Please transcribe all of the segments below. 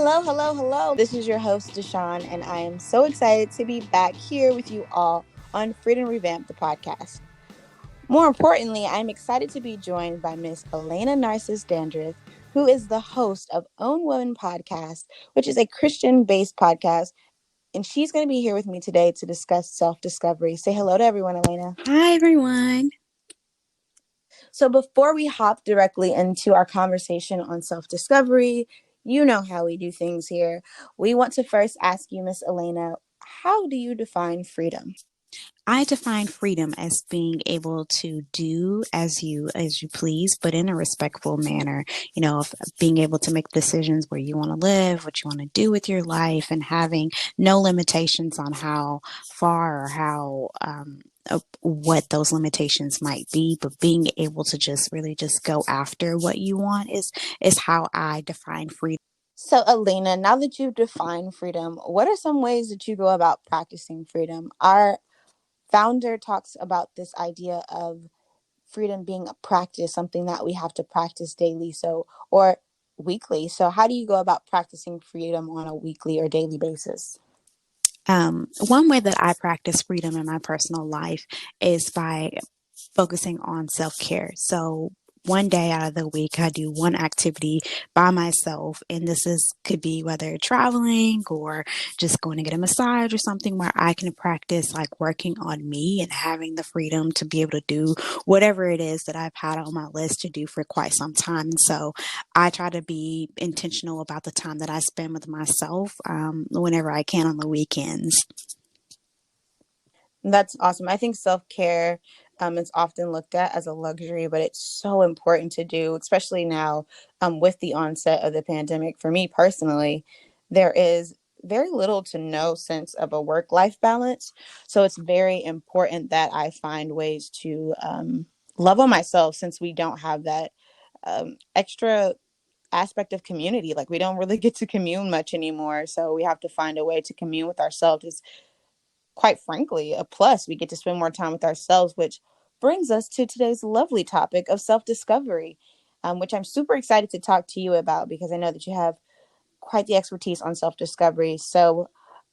Hello, hello, hello. This is your host, DeShon, and I am so excited to be back here with you all on Freedom Revamped, the podcast. More importantly, I'm excited to be joined by Miss Alana Narciss Dandridge, who is the host of Own Women Podcast, which is a Christian-based podcast, and she's going to be here with me today to discuss self-discovery. Say hello to everyone, Alana. Hi, everyone. So before we hop directly into our conversation on self-discovery, you know how we do things here. We want to first ask you, Miss Alana, how do you define freedom? I define freedom as being able to do as you please, but in a respectful manner. Being able to make decisions where you want to live, what you want to do with your life, and having no limitations on how far or how what those limitations might be, but being able to just really just go after what you want is how I define freedom. So, Alana, now that you've defined freedom, what are some ways that you go about practicing freedom? Our founder talks about this idea of freedom being a practice, something that we have to practice daily, or weekly. So how do you go about practicing freedom on a weekly or daily basis? One way that I practice freedom in my personal life is by focusing on self-care. So one day out of the week, I do one activity by myself. And could be whether traveling or just going to get a massage or something where I can practice like working on me and having the freedom to be able to do whatever it is that I've had on my list to do for quite some time. So I try to be intentional about the time that I spend with myself whenever I can on the weekends. That's awesome. I think self-care is often looked at as a luxury, but it's so important to do, especially now with the onset of the pandemic. For me personally, there is very little to no sense of a work-life balance. So it's very important that I find ways to love on myself, since we don't have that extra aspect of community. Like, we don't really get to commune much anymore. So we have to find a way to commune with ourselves. Quite frankly, a plus. We get to spend more time with ourselves, which brings us to today's lovely topic of self-discovery, which I'm super excited to talk to you about because I know that you have quite the expertise on self-discovery. So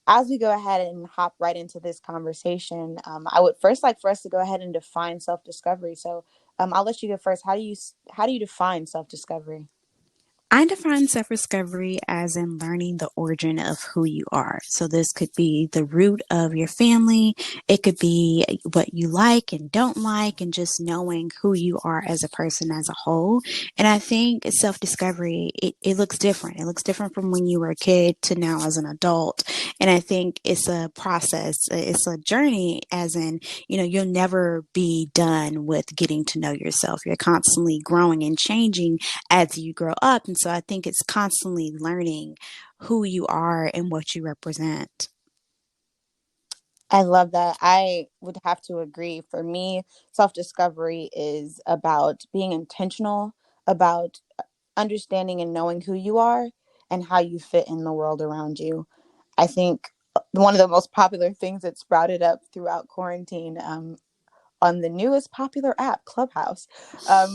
as we go ahead and hop right into this conversation, I would first like for us to go ahead and define self-discovery. So I'll let you go first. How do you define self-discovery? I define self discovery as in learning the origin of who you are. So, this could be the root of your family, it could be what you like and don't like, and just knowing who you are as a person as a whole. And I think self discovery, it looks different. It looks different from when you were a kid to now as an adult. And I think it's a process, it's a journey, as in, you'll never be done with getting to know yourself. You're constantly growing and changing as you grow up. And so I think it's constantly learning who you are and what you represent. I love that. I would have to agree. For me, self-discovery is about being intentional, about understanding and knowing who you are and how you fit in the world around you. I think one of the most popular things that sprouted up throughout quarantine, on the newest popular app, Clubhouse,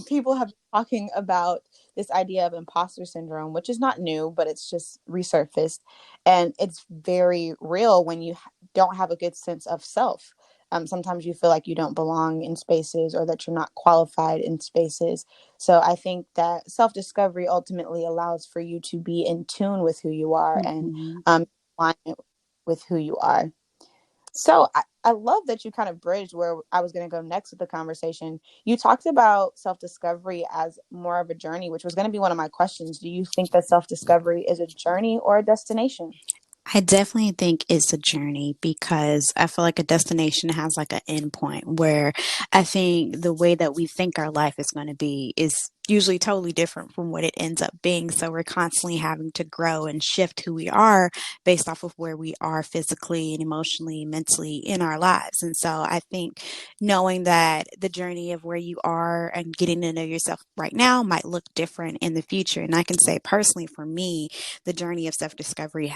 people have been talking about this idea of imposter syndrome, which is not new, but it's just resurfaced. And it's very real when you don't have a good sense of self. Sometimes you feel like you don't belong in spaces or that you're not qualified in spaces. So I think that self-discovery ultimately allows for you to be in tune with who you are and Mm-hmm. alignment with who you are. So I love that you kind of bridged where I was going to go next with the conversation. You talked about self-discovery as more of a journey, which was going to be one of my questions. Do you think that self-discovery is a journey or a destination? I definitely think it's a journey because I feel like a destination has like an end point where I think the way that we think our life is going to be is usually totally different from what it ends up being. So we're constantly having to grow and shift who we are based off of where we are physically and emotionally, mentally in our lives. And so I think knowing that the journey of where you are and getting to know yourself right now might look different in the future. And I can say personally for me, the journey of self-discovery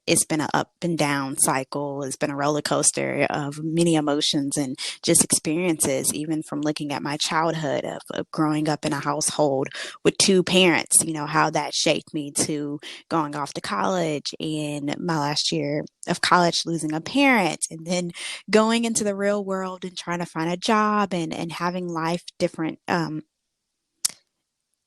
it's been an up and down cycle. It's been a roller coaster of many emotions and just experiences, even from looking at my childhood of growing up in a household with two parents, you know, how that shaped me to going off to college and my last year of college losing a parent and then going into the real world and trying to find a job and having life different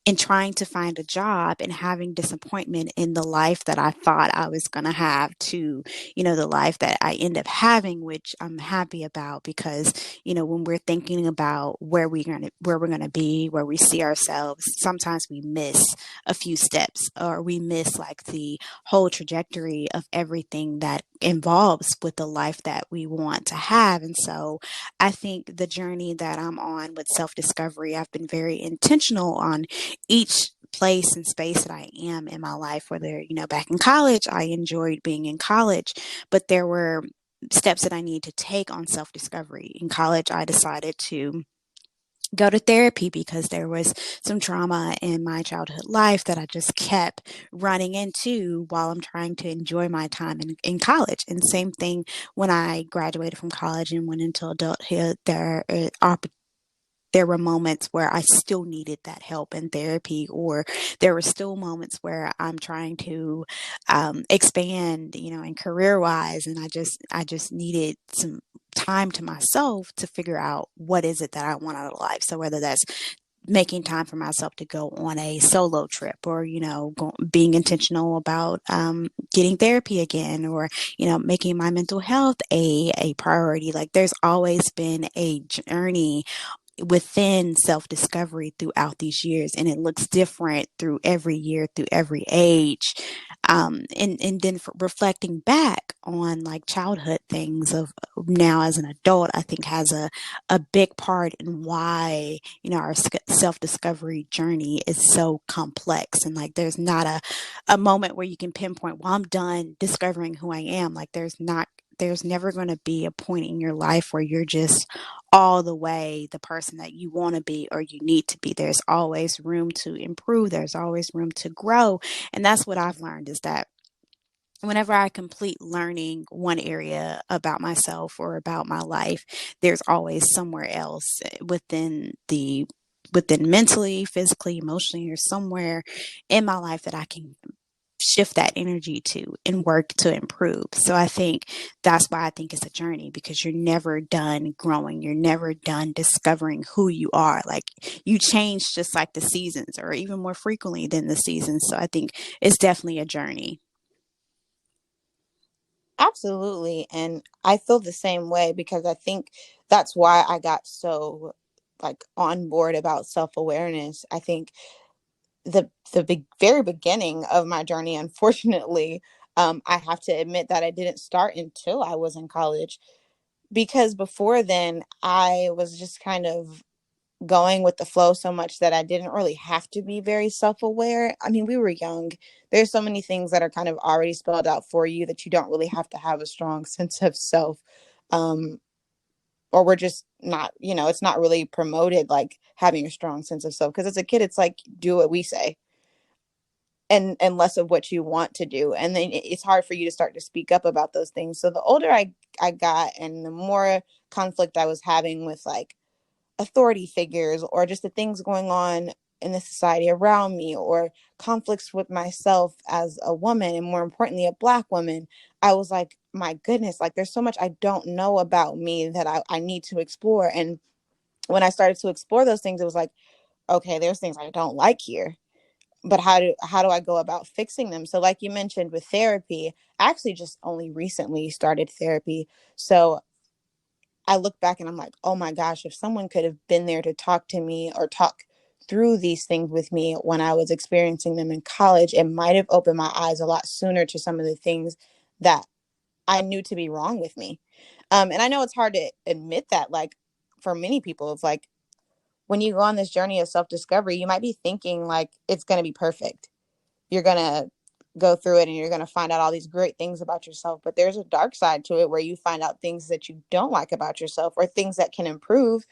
and trying to find a job and having disappointment in the life that I thought I was going to have to, you know, the life that I end up having, which I'm happy about because, you know, when we're thinking about where we're going to be, where we see ourselves, sometimes we miss a few steps or we miss like the whole trajectory of everything that involves with the life that we want to have. And so I think the journey that I'm on with self-discovery, I've been very intentional on each place and space that I am in my life, whether, you know, back in college, I enjoyed being in college, but there were steps that I need to take on self discovery. In college, I decided to go to therapy because there was some trauma in my childhood life that I just kept running into while I'm trying to enjoy my time in college. And same thing when I graduated from college and went into adulthood, there were moments where I still needed that help and therapy, or there were still moments where I'm trying to expand, you know, in career wise, and I just needed some time to myself to figure out what is it that I want out of life. So whether that's making time for myself to go on a solo trip or you know being intentional about getting therapy again or you know making my mental health a priority, like there's always been a journey within self discovery throughout these years, and it looks different through every year, through every age. And then reflecting back on like childhood things of now as an adult, I think has a big part in why, you know, our self discovery journey is so complex. And like, there's not a moment where you can pinpoint, well, I'm done discovering who I am. Like, there's never going to be a point in your life where you're just all the way the person that you want to be or you need to be. There's always room to improve, there's always room to grow. And that's what I've learned is that whenever I complete learning one area about myself or about my life, there's always somewhere else within mentally, physically, emotionally, or somewhere in my life that I can shift that energy to and work to improve. So I think that's why I think it's a journey, because you're never done growing. You're never done discovering who you are. Like you change just like the seasons or even more frequently than the seasons. So I think it's definitely a journey. Absolutely. And I feel the same way because I think that's why I got so like on board about self-awareness. I think very beginning of my journey, unfortunately, I have to admit that I didn't start until I was in college, because before then I was just kind of going with the flow so much that I didn't really have to be very self-aware. I mean, we were young. There's so many things that are kind of already spelled out for you that you don't really have to have a strong sense of self. Um, or we're just not, it's not really promoted like having a strong sense of self. Because as a kid, it's like, do what we say and less of what you want to do. And then it's hard for you to start to speak up about those things. So the older I got and the more conflict I was having with like authority figures or just the things going on in the society around me or conflicts with myself as a woman and more importantly a Black woman, I was like, my goodness, like there's so much I don't know about me that I need to explore. And when I started to explore those things, it was like, okay, there's things I don't like here, but how do I go about fixing them? So like you mentioned with therapy, I actually just only recently started therapy. So I look back and I'm like, oh my gosh, if someone could have been there to talk to me or talk through these things with me when I was experiencing them in college, it might have opened my eyes a lot sooner to some of the things that I knew to be wrong with me. And I know it's hard to admit that, like for many people, it's like when you go on this journey of self discovery, you might be thinking like it's going to be perfect. You're going to go through it and you're going to find out all these great things about yourself, but there's a dark side to it where you find out things that you don't like about yourself or things that can improve,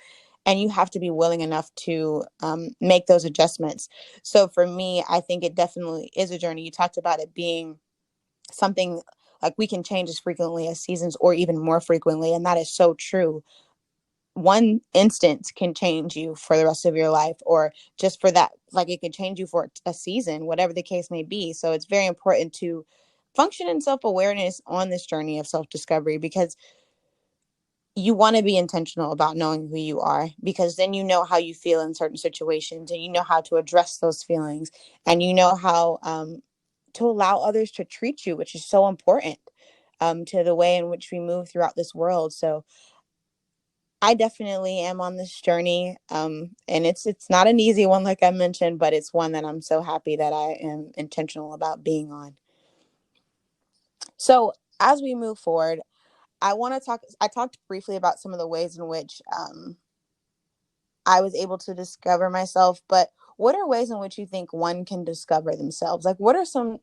and you have to be willing enough to make those adjustments. So for me, I think it definitely is a journey. You talked about it being something like we can change as frequently as seasons or even more frequently, and that is so true. one instance can change you for the rest of your life, or just for that, like it can change you for a season, whatever the case may be. So it's very important to function in self-awareness on this journey of self-discovery, because you want to be intentional about knowing who you are, because then you know how you feel in certain situations, and you know how to address those feelings, and you know how to allow others to treat you, which is so important to the way in which we move throughout this world. So I definitely am on this journey, and it's not an easy one, like I mentioned, but it's one that I'm so happy that I am intentional about being on. So as we move forward, I want to talk. I talked briefly about some of the ways in which I was able to discover myself, but what are ways in which you think one can discover themselves? Like, what are some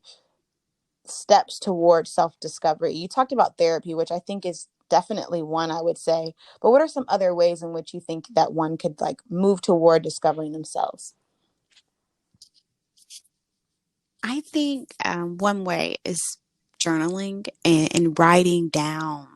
steps towards self discovery? You talked about therapy, which I think is definitely one, I would say, but what are some other ways in which you think that one could like move toward discovering themselves? I think one way is journaling and writing down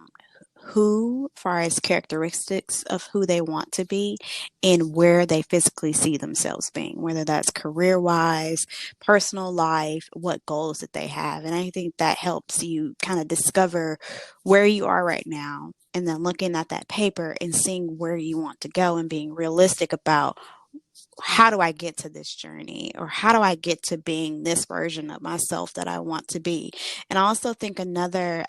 who, far as characteristics of who they want to be and where they physically see themselves being, whether that's career wise, personal life, what goals that they have. And I think that helps you kind of discover where you are right now. And then looking at that paper and seeing where you want to go and being realistic about how do I get to this journey, or how do I get to being this version of myself that I want to be. And I also think another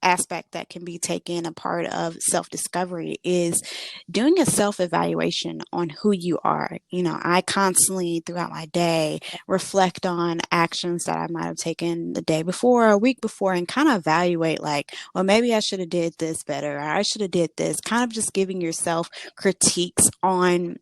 aspect that can be taken a part of self-discovery is doing a self-evaluation on who you are. You know, I constantly throughout my day reflect on actions that I might have taken the day before or a week before, and kind of evaluate like, well, maybe I should have did this better, or I should have did this, kind of just giving yourself critiques on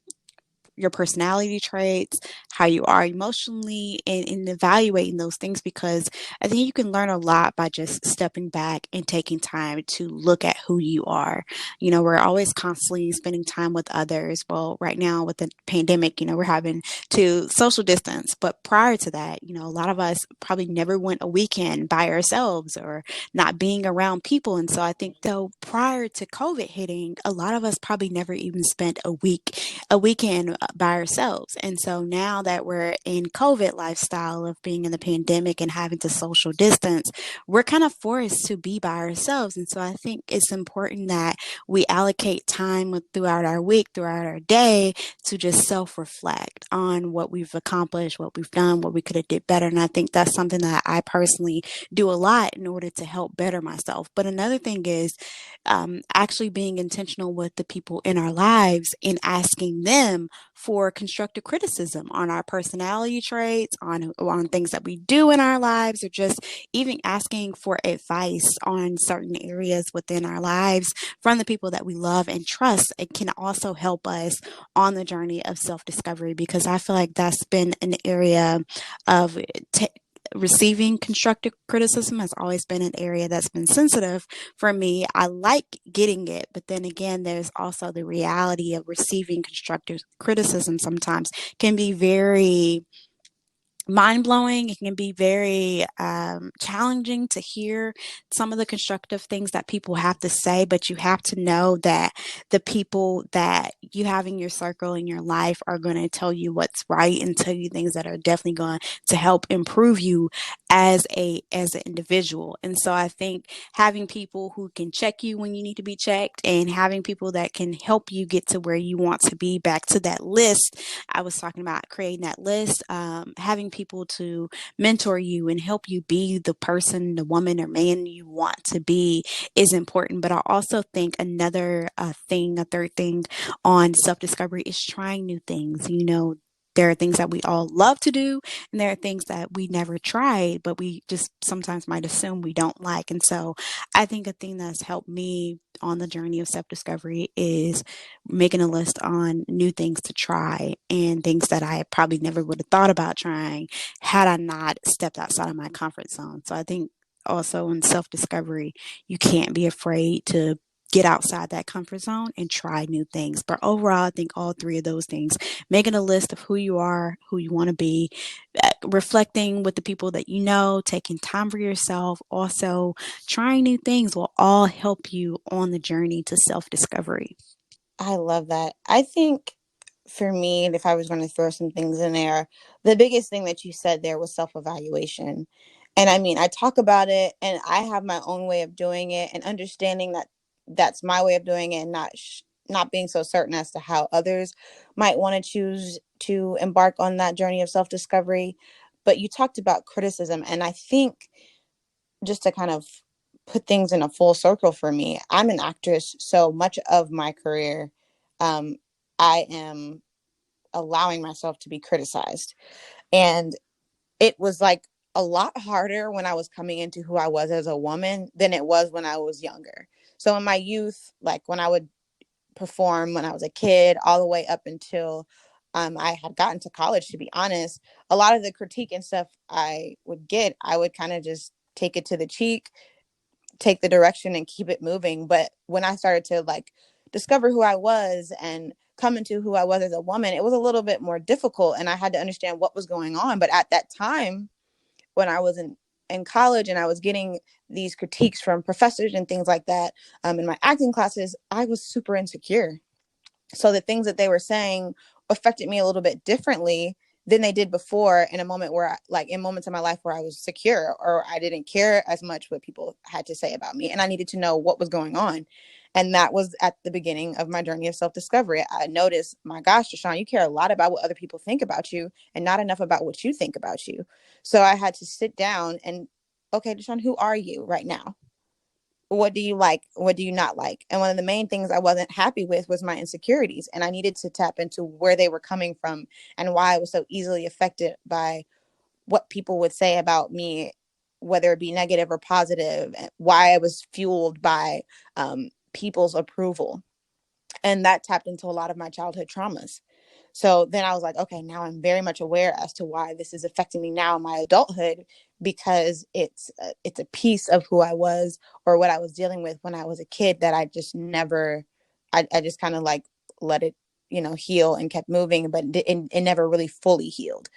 your personality traits, how you are emotionally, and evaluating those things, because I think you can learn a lot by just stepping back and taking time to look at who you are. You know, we're always constantly spending time with others. Well, right now with the pandemic, you know, we're having to social distance, but prior to that, you know, a lot of us probably never went a weekend by ourselves or not being around people. And so I think though prior to COVID hitting, a lot of us probably never even spent a weekend by ourselves. And so now that we're in COVID lifestyle of being in the pandemic and having to social distance, we're kind of forced to be by ourselves. And so I think it's important that we allocate time throughout our week, throughout our day, to just self-reflect on what we've accomplished, what we've done, what we could have did better. And I think that's something that I personally do a lot in order to help better myself. But another thing is actually being intentional with the people in our lives and asking them for constructive criticism on our personality traits, on things that we do in our lives, or just even asking for advice on certain areas within our lives from the people that we love and trust. It can also help us on the journey of self-discovery, because I feel like that's been an area of receiving constructive criticism has always been an area that's been sensitive for me. I like getting it, but then again, there's also the reality of receiving constructive criticism sometimes can be very mind blowing. It can be very challenging to hear some of the constructive things that people have to say, but you have to know that the people that you have in your circle in your life are going to tell you what's right and tell you things that are definitely going to help improve you as an individual. And so I think having people who can check you when you need to be checked, and having people that can help you get to where you want to be, back to that list I was talking about, creating that list, having people to mentor you and help you be the person, the woman or man you want to be is important. But I also think another a third thing on self discovery is trying new things. You know, there are things that we all love to do, and there are things that we never tried, but we just sometimes might assume we don't like. And so I think a thing that's helped me on the journey of self discovery is making a list on new things to try and things that I probably never would have thought about trying had I not stepped outside of my comfort zone. So I think also in self discovery, you can't be afraid to get outside that comfort zone and try new things. But overall, I think all three of those things, making a list of who you are, who you want to be, reflecting with the people that you know, taking time for yourself, also trying new things will all help you on the journey to self discovery. I love that. I think for me, if I was going to throw some things in there, the biggest thing that you said there was self evaluation. And I mean, I talk about it and I have my own way of doing it and understanding that that's my way of doing it and not being so certain as to how others might want to choose to embark on that journey of self discovery. But you talked about criticism. And I think just to kind of put things in a full circle for me, I'm an actress, so much of my career, um, I am allowing myself to be criticized. And it was like a lot harder when I was coming into who I was as a woman than it was when I was younger. So in my youth, like when I would perform when I was a kid, all the way up until I had gotten to college, to be honest, a lot of the critique and stuff I would get, I would kind of just take it to the cheek, take the direction and keep it moving. But when I started to like discover who I was and come into who I was as a woman, it was a little bit more difficult and I had to understand what was going on. But at that time, when I was in college and I was getting these critiques from professors and things like that in my acting classes, I was super insecure. So the things that they were saying affected me a little bit differently than they did before in a moment where like in moments in my life where I was secure or I didn't care as much what people had to say about me and I needed to know what was going on. And that was at the beginning of my journey of self-discovery. I noticed, my gosh, DeShon, you care a lot about what other people think about you and not enough about what you think about you. So I had to sit down and, okay, DeShon, who are you right now? What do you like? What do you not like? And one of the main things I wasn't happy with was my insecurities. And I needed to tap into where they were coming from and why I was so easily affected by what people would say about me, whether it be negative or positive, why I was fueled by people's approval. And that tapped into a lot of my childhood traumas. So then I was like, okay, now I'm very much aware as to why this is affecting me now in my adulthood because it's a piece of who I was or what I was dealing with when I was a kid that I just never, I just kind of like let it, heal and kept moving, but it never really fully healed.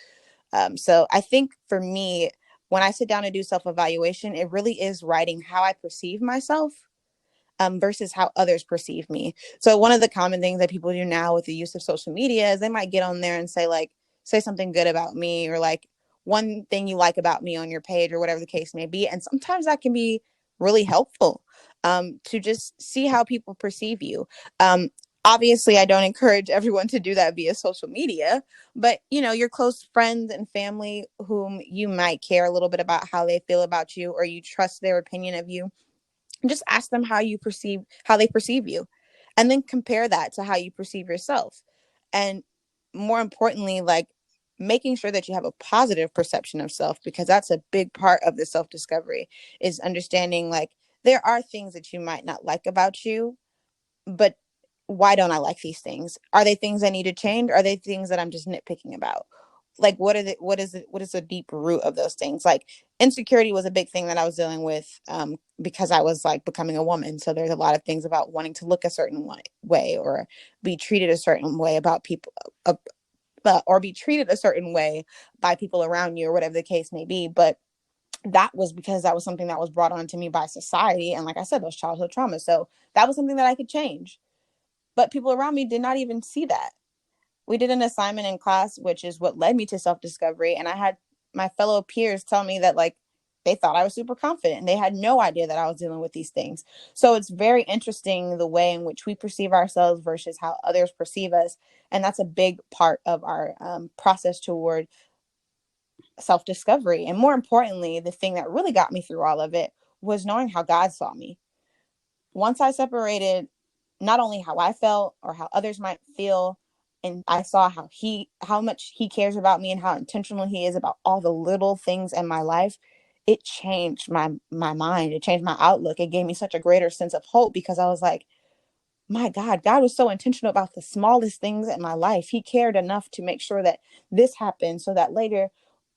So I think for me, when I sit down and do self evaluation, it really is writing how I perceive myself versus how others perceive me. So one of the common things that people do now with the use of social media is they might get on there and say like, say something good about me or like one thing you like about me on your page or whatever the case may be. And sometimes that can be really helpful to just see how people perceive you. Obviously, I don't encourage everyone to do that via social media, but your close friends and family whom you might care a little bit about how they feel about you or you trust their opinion of you, just ask them how they perceive you and then compare that to how you perceive yourself. And more importantly, like making sure that you have a positive perception of self, because that's a big part of the self discovery, is understanding like there are things that you might not like about you, but why don't I like these things? Are they things I need to change? Are they things that I'm just nitpicking about? Like what is the deep root of those things? Like insecurity was a big thing that I was dealing with because I was like becoming a woman. So there's a lot of things about wanting to look a certain way or be treated a certain way about people or be treated a certain way by people around you or whatever the case may be. But that was because that was something that was brought on to me by society. And like I said, those childhood traumas. So that was something that I could change. But people around me did not even see that. We did an assignment in class, which is what led me to self discovery. And I had my fellow peers tell me that, like, they thought I was super confident and they had no idea that I was dealing with these things. So it's very interesting the way in which we perceive ourselves versus how others perceive us. And that's a big part of our process toward self discovery. And more importantly, the thing that really got me through all of it was knowing how God saw me. Once I separated not only how I felt or how others might feel, and I saw how much he cares about me and how intentional he is about all the little things in my life, it changed my mind. It changed my outlook. It gave me such a greater sense of hope because I was like, my God was so intentional about the smallest things in my life. He cared enough to make sure that this happened so that later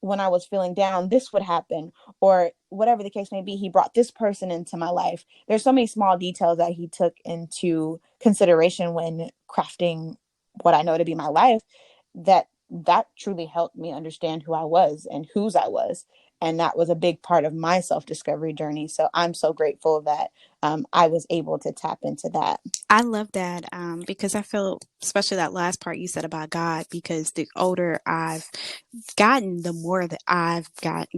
when I was feeling down, this would happen, or whatever the case may be. He brought this person into my life. There's so many small details that he took into consideration when crafting what I know to be my life, that truly helped me understand who I was and whose I was. And that was a big part of my self discovery journey. So I'm so grateful that I was able to tap into that. I love that because I feel, especially that last part you said about God, because the older I've gotten, the more that I've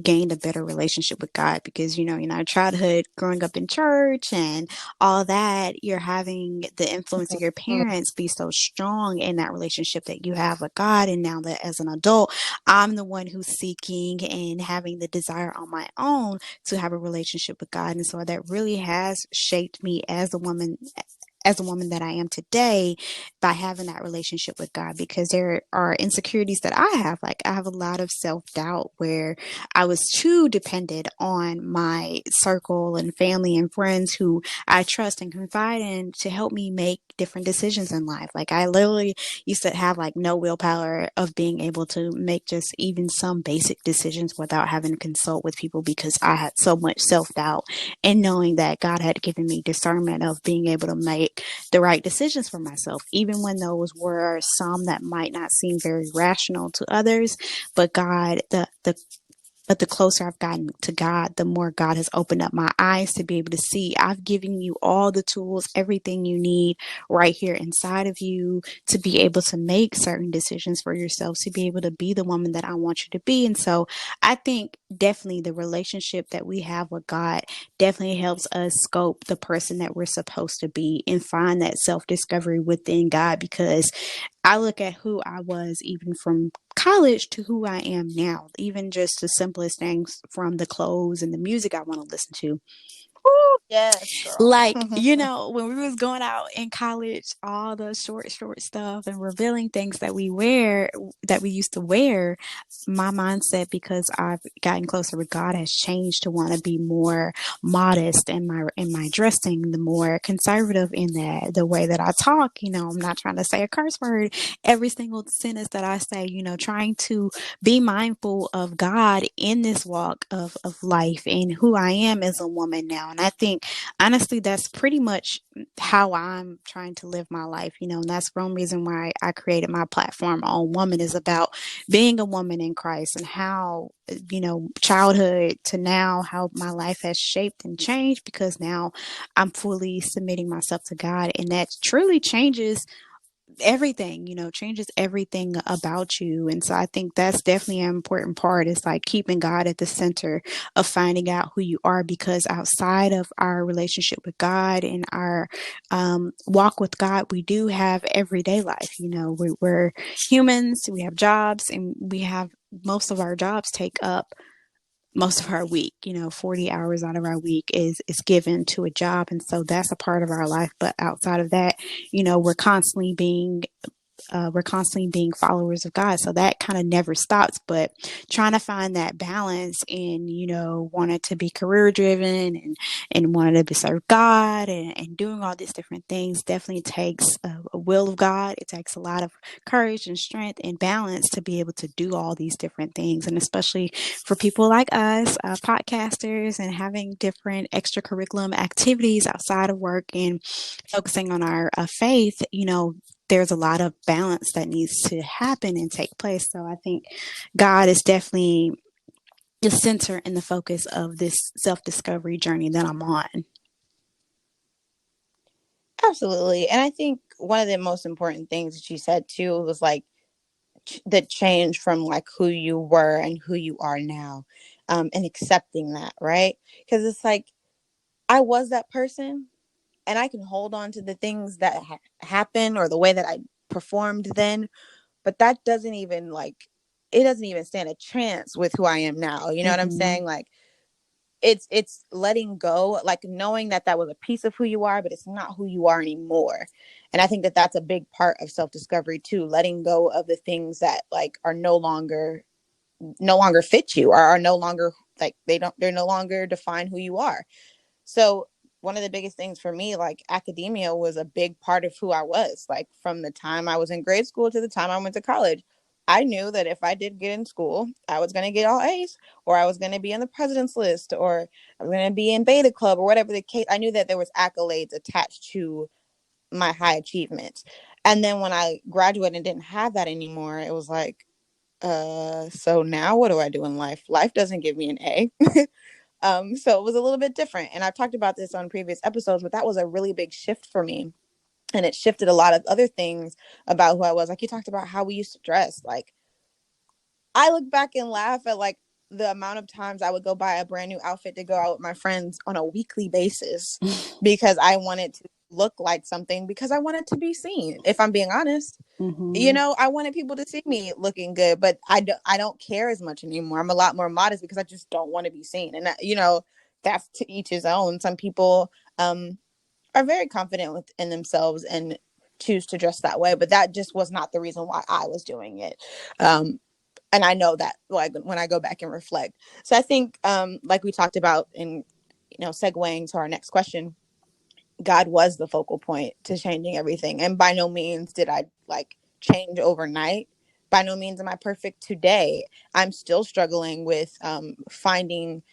gained a better relationship with God. Because in our childhood, growing up in church and all that, you're having the influence of your parents be so strong in that relationship that you have with God. And now that as an adult, I'm the one who's seeking and having the desire on my own to have a relationship with God. And so that really has shaped me as a woman that I am today by having that relationship with God, because there are insecurities that I have. Like, I have a lot of self doubt where I was too dependent on my circle and family and friends who I trust and confide in to help me make different decisions in life. Like, I literally used to have like no willpower of being able to make just even some basic decisions without having to consult with people, because I had so much self doubt, and knowing that God had given me discernment of being able to make the right decisions for myself, even when those were some that might not seem very rational to others. But God, but the closer I've gotten to God, the more God has opened up my eyes to be able to see. I've given you all the tools, everything you need right here inside of you to be able to make certain decisions for yourself, to be able to be the woman that I want you to be. And so I think definitely the relationship that we have with God definitely helps us scope the person that we're supposed to be and find that self discovery within God. Because I look at who I was even from college to who I am now, even just the simplest things from the clothes and the music I want to listen to. Woo, yes, girl. Like, when we was going out in college, all the short stuff and revealing things that that we used to wear, my mindset, because I've gotten closer with God, has changed to want to be more modest in my dressing, the more conservative in the way that I talk. I'm not trying to say a curse word every single sentence that I say, trying to be mindful of God in this walk of life and who I am as a woman now. And I think honestly, that's pretty much how I'm trying to live my life, and that's one reason why I created my platform on Woman, is about being a woman in Christ, and how, childhood to now, how my life has shaped and changed, because now I'm fully submitting myself to God, and that truly changes everything, changes everything about you. And so I think that's definitely an important part, is like keeping God at the center of finding out who you are, because outside of our relationship with God and our walk with God, we do have everyday life. We're humans, we have jobs, and we have most of our jobs take up most of our week. 40 hours out of our week is given to a job, and so that's a part of our life. But outside of that, we're constantly being followers of God. So that kind of never stops, but trying to find that balance in, wanting to be career driven and wanting to serve God, and doing all these different things definitely takes a will of God. It takes a lot of courage and strength and balance to be able to do all these different things. And especially for people like us, podcasters, and having different extracurriculum activities outside of work and focusing on our faith, there's a lot of balance that needs to happen and take place. So I think God is definitely the center and the focus of this self discovery journey that I'm on. Absolutely. And I think one of the most important things that you said too was like the change from like who you were and who you are now, and accepting that, right? Because it's like I was that person, and I can hold on to the things that happened or the way that I performed then, but that doesn't even like it doesn't even stand a chance with who I am now. You know what I'm Mm-hmm. saying? Like it's letting go, like knowing that that was a piece of who you are, but it's not who you are anymore. And I think that that's a big part of self discovery too, letting go of the things that like are no longer fit you, or are no longer like they're no longer define who you are. So one of the biggest things for me, like academia was a big part of who I was, like from the time I was in grade school to the time I went to college. I knew that if I did get in school, I was going to get all A's, or I was going to be on the president's list, or I was going to be in beta club, or whatever the case. I knew that there was accolades attached to my high achievements. And then when I graduated and didn't have that anymore, it was like, so now what do I do in life? Life doesn't give me an A. So it was a little bit different. And I've talked about this on previous episodes, but that was a really big shift for me. And it shifted a lot of other things about who I was. Like you talked about how we used to dress. Like I look back and laugh at like the amount of times I would go buy a brand new outfit to go out with my friends on a weekly basis because I wanted to look like something, because I wanted to be seen. If I'm being honest, you Mm-hmm. know, I wanted people to see me looking good, but I don't care as much anymore. I'm a lot more modest because I just don't want to be seen. And you know, that's to each his own. Some people are very confident within themselves and choose to dress that way, but that just was not the reason why I was doing it. And I know that, like, when I go back and reflect. So I think, like we talked about, in, you know, segueing to our next question, God was the focal point to changing everything. And by no means did I like change overnight. By no means am I perfect today. I'm still struggling with finding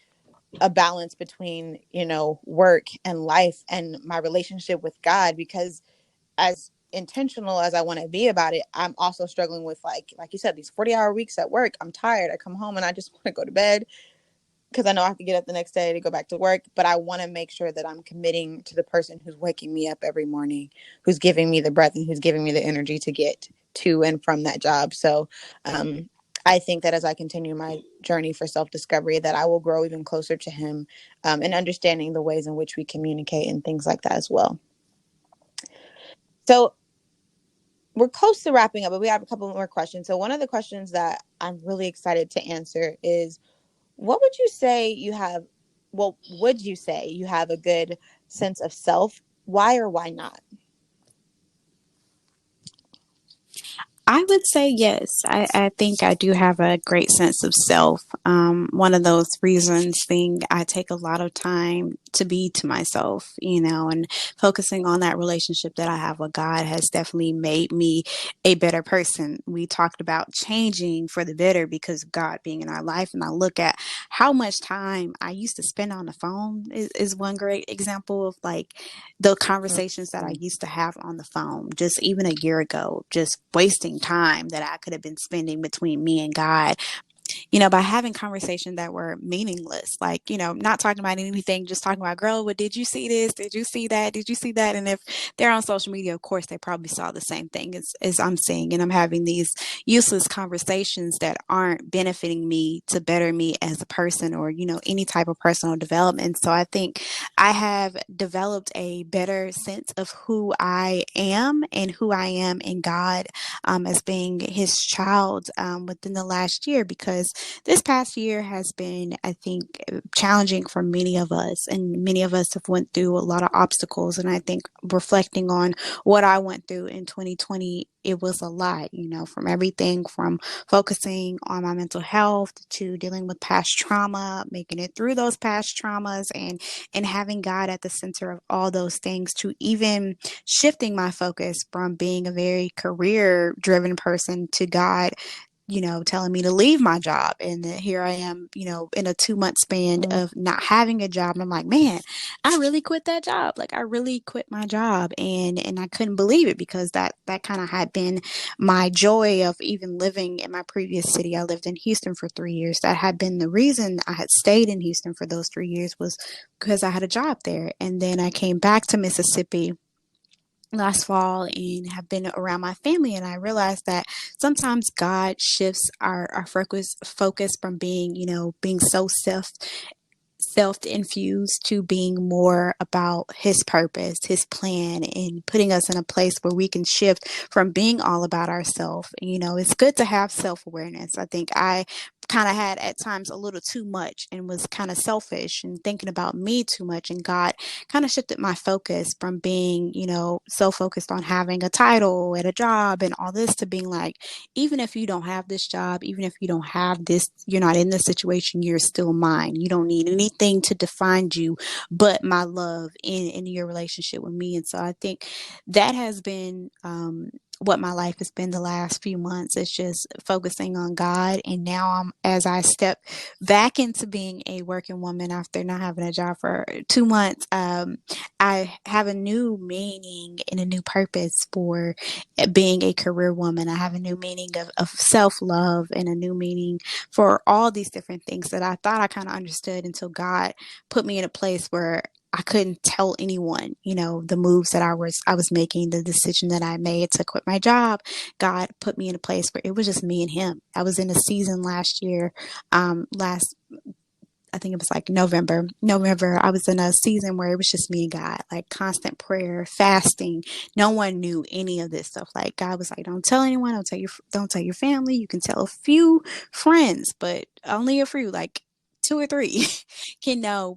a balance between, you know, work and life and my relationship with God, because as intentional as I want to be about it, I'm also struggling with, like you said, these 40-hour weeks at work. I'm tired. I come home and I just want to go to bed because I know I have to get up the next day to go back to work. But I want to make sure that I'm committing to the person who's waking me up every morning, who's giving me the breath, and who's giving me the energy to get to and from that job. So I think that as I continue my journey for self-discovery, that I will grow even closer to him, and understanding the ways in which we communicate and things like that as well. So we're close to wrapping up, but we have a couple more questions. So one of the questions that I'm really excited to answer is, what would you say you have, well, would you say you have a good sense of self? Why or why not? I would say yes. I think I do have a great sense of self. One of those reasons being I take a lot of time to be to myself, and focusing on that relationship that I have with God has definitely made me a better person. We talked about changing for the better because of God being in our life. And I look at how much time I used to spend on the phone is one great example of like the conversations that I Mhm. used to have on the phone just even a year ago, just wasting time that I could have been spending between me and God, by having conversations that were meaningless, like, not talking about anything, just talking about, girl, what did you see this? Did you see that? Did you see that? And if they're on social media, of course, they probably saw the same thing as I'm seeing. And I'm having these useless conversations that aren't benefiting me to better me as a person or, any type of personal development. So I think I have developed a better sense of who I am and who I am in God, as being his child, within the last year, because this past year has been, I think, challenging for many of us, and many of us have went through a lot of obstacles. And I think reflecting on what I went through in 2020, it was a lot, from everything from focusing on my mental health to dealing with past trauma, making it through those past traumas, and having God at the center of all those things, to even shifting my focus from being a very career driven person to God, telling me to leave my job. And here I am, in a 2 month span Mhm. of not having a job. And I'm like, man, I really quit that job. Like I really quit my job. And I couldn't believe it because that kind of had been my joy of even living in my previous city. I lived in Houston for 3 years. That had been the reason I had stayed in Houston for those 3 years, was because I had a job there. And then I came back to Mississippi last fall and have been around my family, and I realized that sometimes God shifts our focus from being, being so self infused to being more about his purpose, his plan, and putting us in a place where we can shift from being all about ourselves. It's good to have self awareness. I think I kind of had at times a little too much and was kind of selfish and thinking about me too much. And God kind of shifted my focus from being, so focused on having a title at a job and all this, to being like, even if you don't have this job, even if you don't have this, you're not in this situation, you're still mine. You don't need anything to define you but my love in your relationship with me. And so I think that has been what my life has been the last few months. It's just focusing on God. And now as I step back into being a working woman after not having a job for 2 months, I have a new meaning and a new purpose for being a career woman. I have a new meaning of self love and a new meaning for all these different things that I thought I kind of understood until God put me in a place where I couldn't tell anyone, the moves that I was making, the decision that I made to quit my job. God put me in a place where it was just me and him. I was in a season last year, last I think it was like November. I was in a season where it was just me and God, like constant prayer, fasting. No one knew any of this stuff. Like God was like, "Don't tell anyone. Don't tell your family. You can tell a few friends, but only a few, like two or three, can know."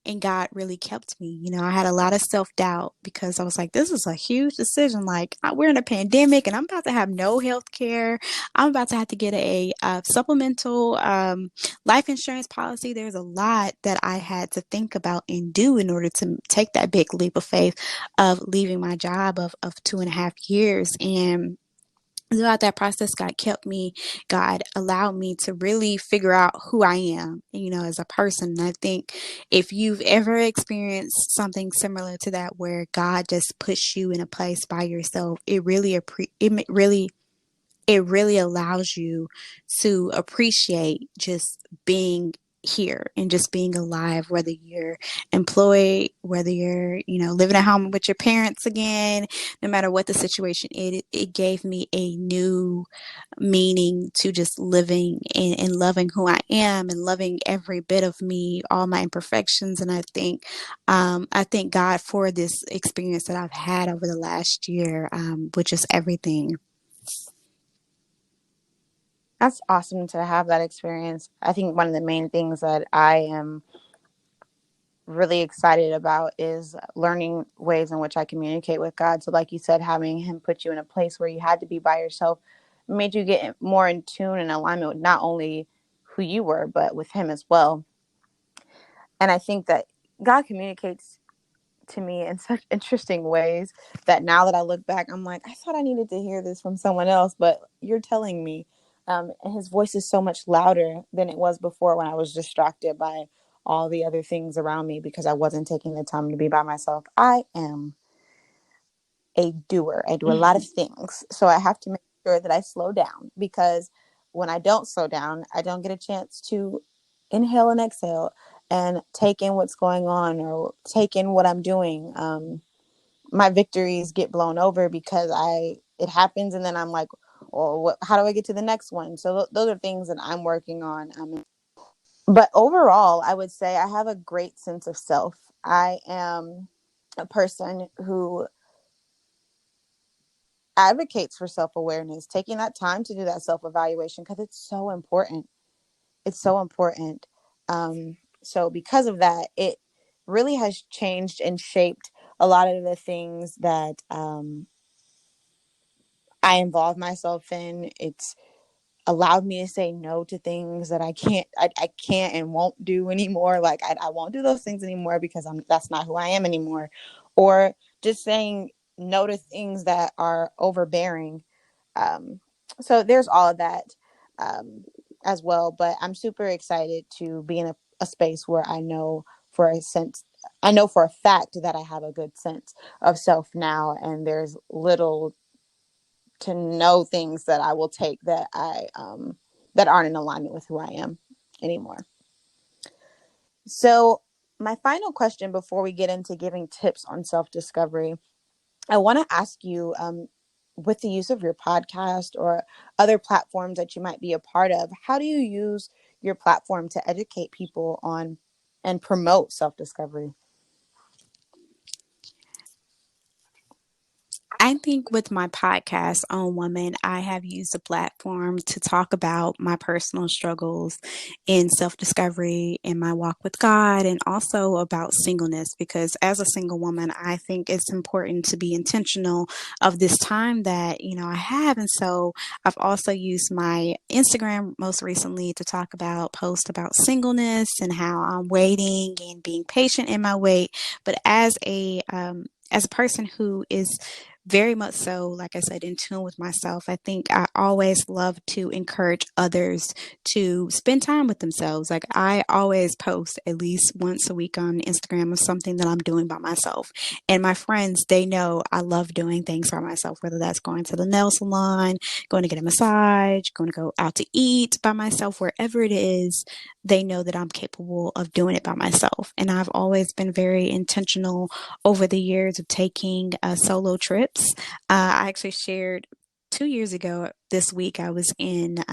And God really kept me. I had a lot of self doubt because I was like, "This is a huge decision. Like we're in a pandemic, and I'm about to have no health care. I'm about to have to get a supplemental." Life insurance policy, there's a lot that I had to think about and do in order to take that big leap of faith of leaving my job of 2.5 years. And throughout that process, God allowed me to really figure out who I am, as a person. And I think if you've ever experienced something similar to that, where God just puts you in a place by yourself, it really allows you to appreciate just being here and just being alive, whether you're employed, whether you're, living at home with your parents again, no matter what the situation is. It gave me a new meaning to just living and loving who I am and loving every bit of me, all my imperfections. And I thank God for this experience that I've had over the last year, which is everything. That's awesome to have that experience. I think one of the main things that I am really excited about is learning ways in which I communicate with God. So, like you said, having Him put you in a place where you had to be by yourself made you get more in tune and alignment with not only who you were, but with Him as well. And I think that God communicates to me in such interesting ways that now that I look back, I'm like, I thought I needed to hear this from someone else, but you're telling me. And his voice is so much louder than it was before when I was distracted by all the other things around me because I wasn't taking the time to be by myself. I am a doer. I do a lot of things. So I have to make sure that I slow down, because when I don't slow down, I don't get a chance to inhale and exhale and take in what's going on or take in what I'm doing. My victories get blown over because it happens, and then I'm like, well, how do I get to the next one? So those are things that I'm working on. But overall, I would say I have a great sense of self. I am a person who advocates for self-awareness, taking that time to do that self-evaluation, because it's so important. It's so important. So because of that, it really has changed and shaped a lot of the things that I involve myself in. It's allowed me to say no to things that I can't and won't do anymore. Like I won't do those things anymore because that's not who I am anymore. Or just saying no to things that are overbearing. Um, so there's all of that um, as well. But I'm super excited to be in a space where I know for a fact that I have a good sense of self now, and there's little to know things that I will take that aren't in alignment with who I am anymore. So my final question before we get into giving tips on self-discovery, I want to ask you, with the use of your podcast or other platforms that you might be a part of, how do you use your platform to educate people on and promote self-discovery? I think with my podcast on Woman, I have used the platform to talk about my personal struggles in self discovery in my walk with God, and also about singleness. Because as a single woman, I think it's important to be intentional of this time that, I have. And so I've also used my Instagram most recently to post about singleness and how I'm waiting and being patient in my wait. But as a person who is very much so, like I said, in tune with myself. I think I always love to encourage others to spend time with themselves. Like I always post at least once a week on Instagram of something that I'm doing by myself. And my friends, they know I love doing things by myself, whether that's going to the nail salon, going to get a massage, going to go out to eat by myself, wherever it is, they know that I'm capable of doing it by myself. And I've always been very intentional over the years of taking solo trips. I actually shared 2 years ago this week, I was in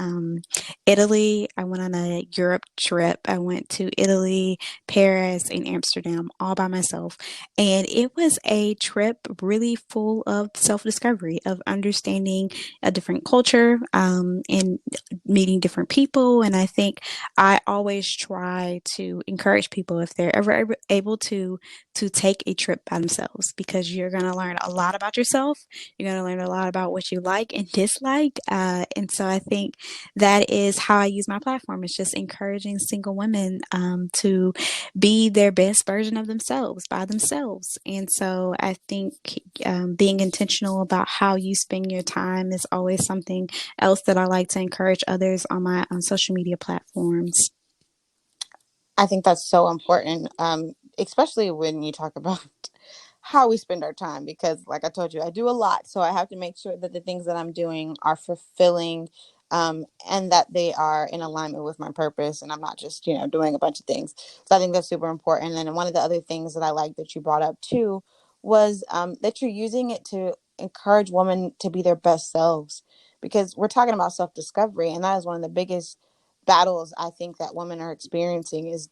Italy. I went on a Europe trip. I went to Italy, Paris, and Amsterdam all by myself. And it was a trip really full of self discovery, of understanding a different culture and meeting different people. And I think I always try to encourage people if they're ever able to take a trip by themselves because you're going to learn a lot about yourself. You're going to learn a lot about what you like and dislike. And so I think that is how I use my platform. It's just encouraging single women to be their best version of themselves by themselves. And so I think being intentional about how you spend your time is always something else that I like to encourage others on my social media platforms. I think that's so important, especially when you talk about how we spend our time. Because, like I told you, I do a lot. So I have to make sure that the things that I'm doing are fulfilling, and that they are in alignment with my purpose. And I'm not just, doing a bunch of things. So I think that's super important. And then one of the other things that I like that you brought up too was that you're using it to encourage women to be their best selves. Because we're talking about self discovery. And that is one of the biggest battles I think that women are experiencing is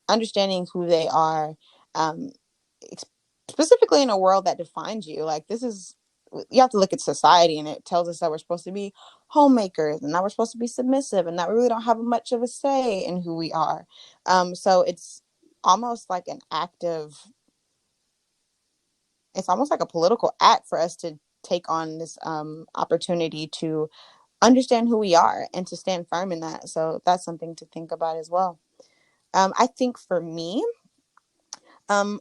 understanding who they are, um, specifically in a world that defines you. Like this is, you have to look at society, and it tells us that we're supposed to be homemakers, and that we're supposed to be submissive, and that we really don't have much of a say in who we are. So almost like an active, it's almost like a political act for us to take on this opportunity to understand who we are and to stand firm in that. So that's something to think about as well. I think for me, um,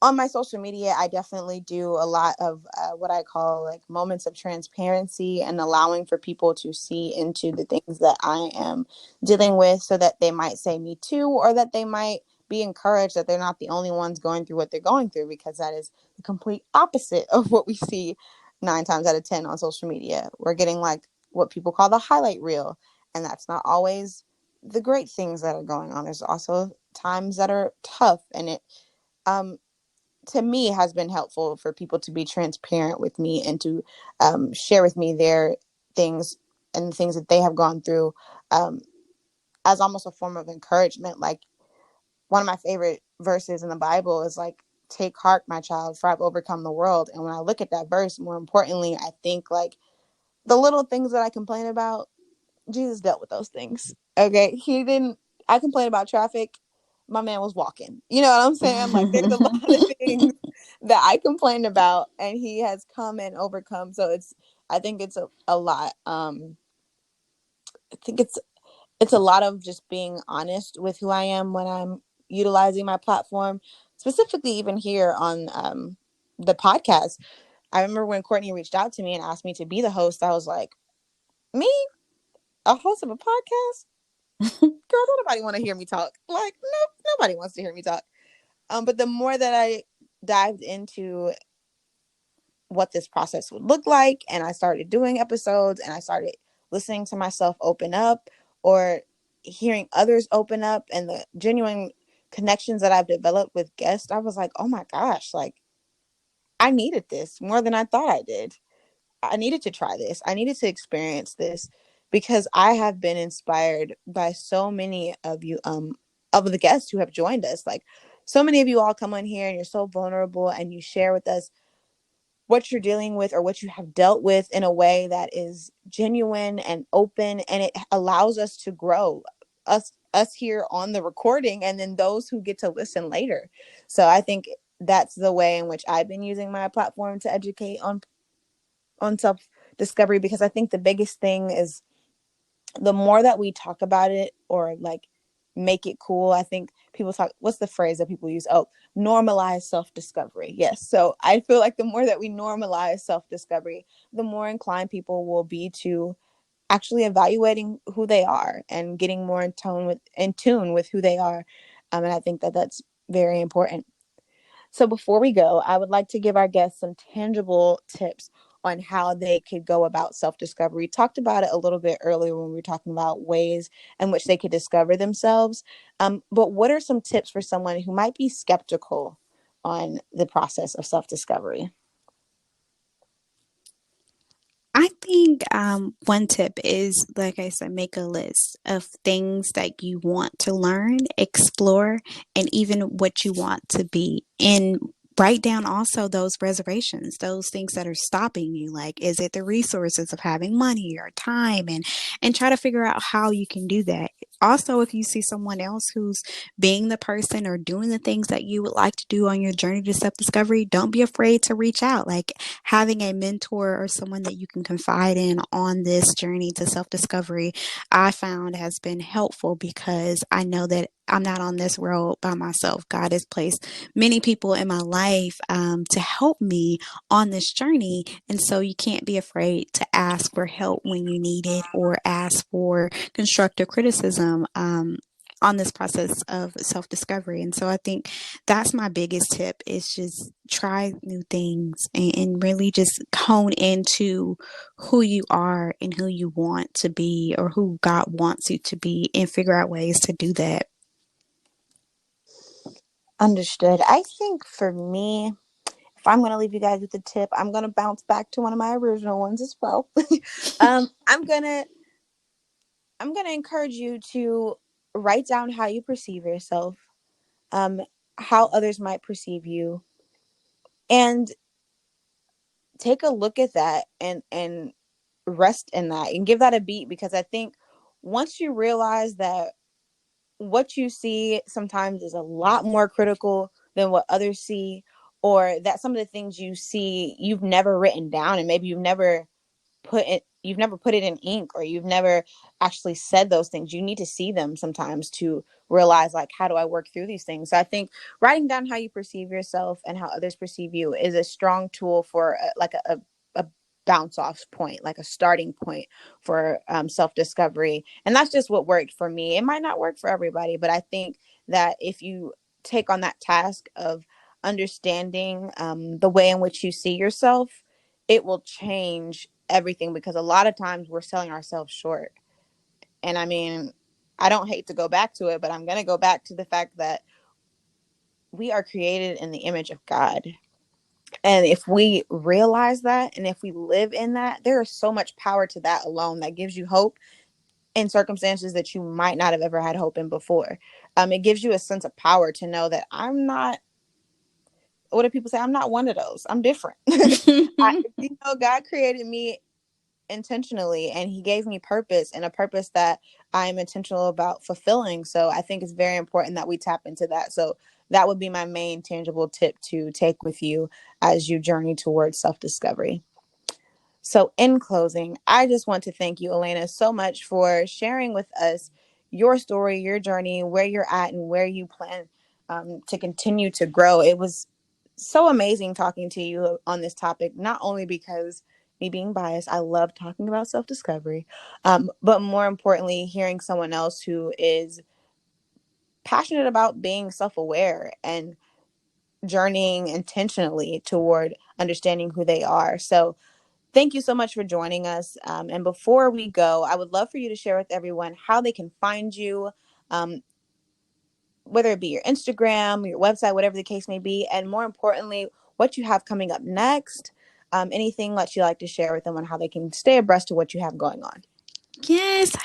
on my social media, I definitely do a lot of what I call like moments of transparency and allowing for people to see into the things that I am dealing with so that they might say me too, or that they might be encouraged that they're not the only ones going through what they're going through, because that is the complete opposite of what we see 9 times out of 10 on social media. We're getting like what people call the highlight reel, and that's not always the great things that are going on. There's also times that are tough, and it um to me has been helpful for people to be transparent with me and to share with me their things and the things that they have gone through, um, as almost a form of encouragement. Like one of my favorite verses in the Bible is like, "Take heart, my child, for I've overcome the world." And when I look at that verse, more importantly, I think like the little things that I complain about, Jesus dealt with those things. Okay. He didn't, I complain about traffic. My man was walking. You know what I'm saying? Like there's a lot of things that I complained about and he has come and overcome. So I think it's a lot. I think it's a lot of just being honest with who I am when I'm utilizing my platform, specifically even here on the podcast. I remember when Courtney reached out to me and asked me to be the host, I was like, me, a host of a podcast? Girl, don't nobody want to hear me talk. Like, no, nobody wants to hear me talk. But the more that I dived into what this process would look like, and I started doing episodes, and I started listening to myself open up, or hearing others open up, and the genuine connections that I've developed with guests, I was like, oh my gosh, like I needed this more than I thought I did. I needed to try this. I needed to experience this because I have been inspired by so many of you, of the guests who have joined us. Like so many of you all come on here and you're so vulnerable and you share with us what you're dealing with or what you have dealt with in a way that is genuine and open, and it allows us to grow, us here on the recording, and then those who get to listen later. So I think that's the way in which I've been using my platform to educate on self discovery, because I think the biggest thing is the more that we talk about it, or like make it cool. I think people talk, what's the phrase that people use? Oh, normalize self-discovery. Yes. So I feel like the more that we normalize self-discovery, the more inclined people will be to actually evaluating who they are and getting more in tune with who they are. And I think that that's very important. So before we go, I would like to give our guests some tangible tips on how they could go about self-discovery. We talked about it a little bit earlier when we were talking about ways in which they could discover themselves. But what are some tips for someone who might be skeptical on the process of self-discovery? I think one tip is, like I said, make a list of things that you want to learn, explore, and even what you want to be. And write down also those reservations, those things that are stopping you. Like, is it the resources of having money or time? And try to figure out how you can do that. Also, if you see someone else who's being the person or doing the things that you would like to do on your journey to self discovery, don't be afraid to reach out. Like, having a mentor or someone that you can confide in on this journey to self discovery, I found has been helpful because I know that I'm not on this road by myself. God has placed many people in my life to help me on this journey. And so you can't be afraid to ask for help when you need it or ask for constructive criticism. On this process of self discovery. And so I think that's my biggest tip is just try new things and really just hone into who you are and who you want to be or who God wants you to be and figure out ways to do that. Understood. I think for me, if I'm going to leave you guys with a tip, I'm going to bounce back to one of my original ones as well. um, I'm going to I'm going to encourage you to write down how you perceive yourself, um, how others might perceive you, and take a look at that and rest in that and give that a beat, because I think once you realize that what you see sometimes is a lot more critical than what others see, or that some of the things you see you've never written down and maybe you've never put it in ink, or you've never actually said those things. You need to see them sometimes to realize, like, how do I work through these things? So I think writing down how you perceive yourself and how others perceive you is a strong tool for a bounce off point, like a starting point for self-discovery. And that's just what worked for me. It might not work for everybody, but I think that if you take on that task of understanding the way in which you see yourself, it will change everything, because a lot of times we're selling ourselves short. And I mean, I don't hate to go back to it, but I'm going to go back to the fact that we are created in the image of God. And if we realize that and if we live in that, there is so much power to that alone that gives you hope in circumstances that you might not have ever had hope in before. It gives you a sense of power to know that I'm not, what do people say? I'm not one of those. I'm different. God created me intentionally, and he gave me purpose, and a purpose that I'm intentional about fulfilling. So I think it's very important that we tap into that. So that would be my main tangible tip to take with you as you journey towards self-discovery. So in closing, I just want to thank you, Alana, so much for sharing with us your story, your journey, where you're at, and where you plan to continue to grow. It was so amazing talking to you on this topic, not only because me being biased, I love talking about self-discovery, but more importantly, hearing someone else who is passionate about being self-aware and journeying intentionally toward understanding who they are. So thank you so much for joining us. And before we go, I would love for you to share with everyone how they can find you, um, whether it be your Instagram, your website, whatever the case may be, and more importantly, what you have coming up next. Anything that you like to share with them on how they can stay abreast of what you have going on. Yes.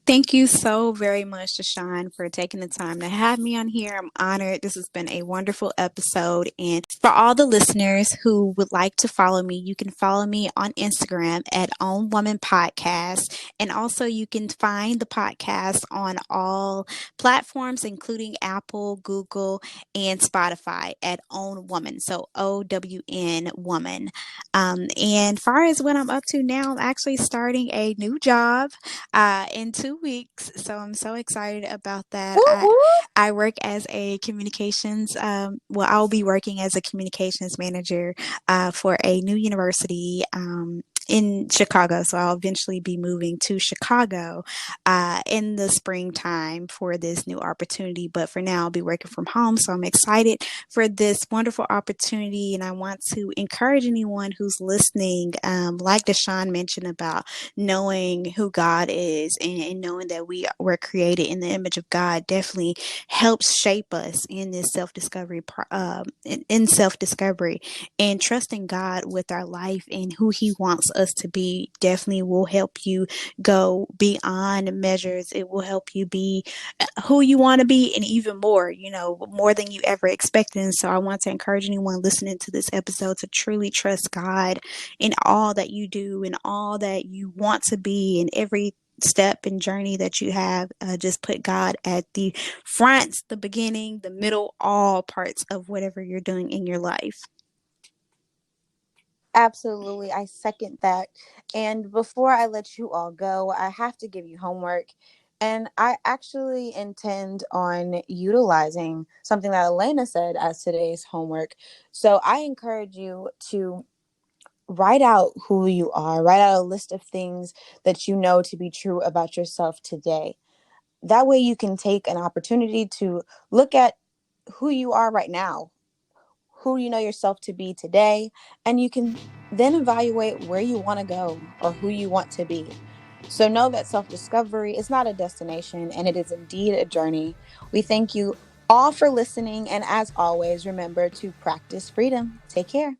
Thank you so very much, DeShon, for taking the time to have me on here. I'm honored. This has been a wonderful episode. And for all the listeners who would like to follow me, you can follow me on Instagram at Own Woman Podcast. And also, you can find the podcast on all platforms, including Apple, Google, and Spotify at Own Woman. So OWN Woman. And far as what I'm up to now, I'm actually starting a new job in 2 2 weeks. So I'm so excited about that. Woo woo. I work as a communications, well, I'll be working as a communications manager for a new university. In Chicago. So I'll eventually be moving to Chicago in the springtime for this new opportunity. But for now, I'll be working from home. So I'm excited for this wonderful opportunity. And I want to encourage anyone who's listening, like DeShon mentioned about knowing who God is and knowing that we were created in the image of God definitely helps shape us in this self-discovery, in self-discovery, and trusting God with our life and who He wants us to be definitely will help you go beyond measures. It will help you be who you want to be and even more, more than you ever expected. And so I want to encourage anyone listening to this episode to truly trust God in all that you do and all that you want to be in every step and journey that you have. Just put God at the front, the beginning, the middle, all parts of whatever you're doing in your life. Absolutely. I second that. And before I let you all go, I have to give you homework. And I actually intend on utilizing something that Elena said as today's homework. So I encourage you to write out who you are, write out a list of things that you know to be true about yourself today. That way you can take an opportunity to look at who you are right now, who you know yourself to be today, and you can then evaluate where you want to go or who you want to be. So know that self-discovery is not a destination, and it is indeed a journey. We thank you all for listening, and as always, remember to practice freedom. Take care.